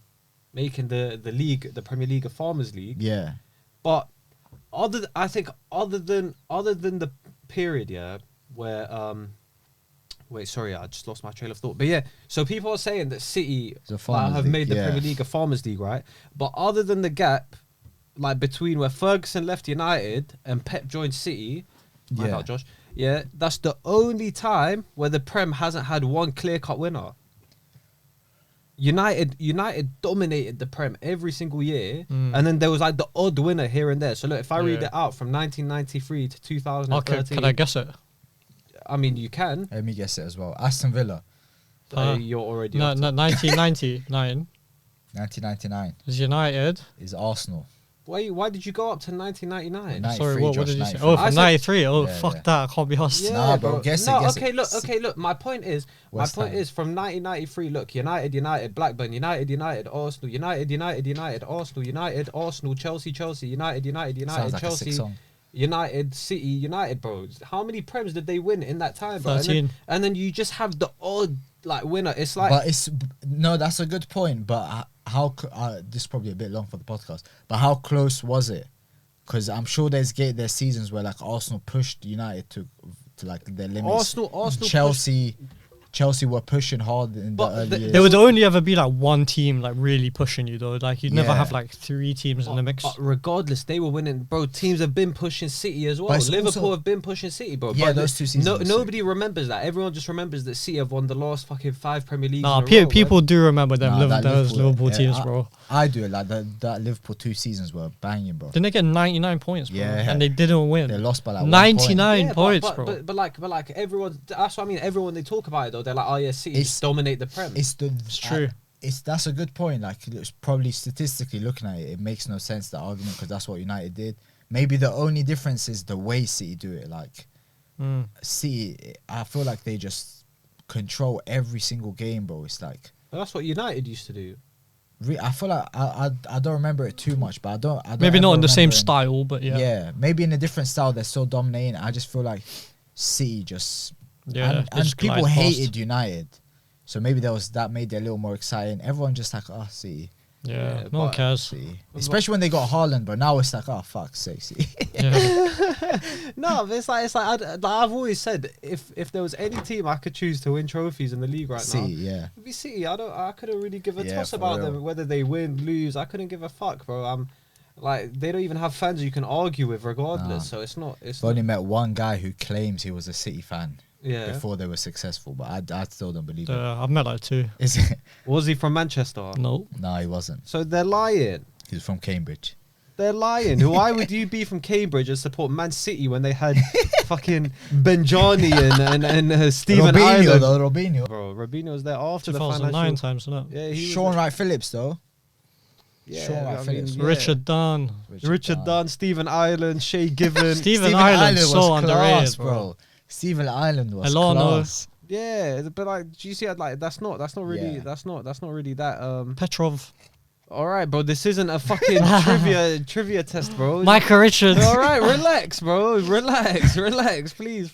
league, the Premier League, a farmers league. Yeah. But other than the period, where wait, sorry, I just lost my trail of thought. But yeah, so people are saying that City have made the Premier League a farmers league, right? But other than the gap, like between where Ferguson left United and Pep joined City, Josh. Yeah, that's the only time where the Prem hasn't had one clear-cut winner. United dominated the Prem every single year, and then there was like the odd winner here and there. So look, if I read it out from 1993 to 2013, okay, can I guess it? I mean, you can. Let me guess it as well. Aston Villa. You're already. 1999. 1999 is United. Is Arsenal. Why did you go up to 1999? Sorry, what did you say? Oh, from 93. Oh, fuck that. I can't be asked. Nah, bro. Guess it. Look. My point is from 1993. Look, United, Blackburn, United, Arsenal, United, Arsenal, Chelsea, United, Sounds like Chelsea. a sick song. United, City, United, bro. How many Prems did they win in that time, bro? 13. And then you just have the odd like winner. It's like, but that's a good point. But how this is probably a bit long for the podcast. But how close was it? Because I'm sure there's seasons where like Arsenal pushed United to like their limits. Arsenal, Chelsea were pushing hard in the early years. There would only ever be like one team like really pushing you though. Like you'd never have like 3 teams in the mix. But regardless, they were winning, bro. Teams have been pushing City as well. Liverpool have been pushing City, bro. Yeah, those 2 seasons. Nobody remembers that. Everyone just remembers that City have won the last fucking 5 Premier Leagues. Nah, people do remember them. Those Liverpool teams, bro. I do. Like that Liverpool 2 seasons were banging, bro. Didn't they get 99 points, bro? Yeah, and they didn't win. They lost by like 99 points, bro. But like everyone. That's what I mean. Everyone they talk about it though. They're like, oh yeah, City dominate the Prem. It's true. That's a good point. Like, it's probably statistically looking at it, it makes no sense, that argument, because that's what United did. Maybe the only difference is the way City do it. Like, City, I feel like they just control every single game, bro. It's like, but that's what United used to do. I feel like I don't remember it too much, but I don't maybe not in the same style, but yeah. Yeah, maybe in a different style. They're still dominating. I just feel like City just and people hated United. So maybe that made it a little more exciting. Everyone just like, City. Yeah, no one cares. See. Especially when they got Haaland, but now it's like, oh fuck, sexy. No, it's like I've always said, if there was any team I could choose to win trophies in the league right now, it'd be City. I couldn't really give a toss about them whether they win, lose. I couldn't give a fuck, bro. Like, they don't even have fans you can argue with regardless. So it's not. I've only met one guy who claims he was a City fan. Yeah. Before they were successful, but I still don't believe it. I've met like 2. Is it? Was he from Manchester? No. No, he wasn't. So they're lying. He was from Cambridge. They're lying. Why would you be from Cambridge and support Man City when they had fucking Benjani and Stephen Ireland? Robinho. Bro, Robinho was there after 2009 times, isn't it? Yeah, Sean Wright Phillips though. Yeah, Sean Wright Phillips. Richard Dunn. Richard Dunn, Stephen Ireland, Shea Given. Stephen Ireland was so underrated, bro. Stephen Ireland was Elano. class. Yeah, but like, do you see? Like, that's not really that. Petrov. All right, bro. This isn't a fucking trivia test, bro. Micah Richards. All right, relax, bro. Relax, please.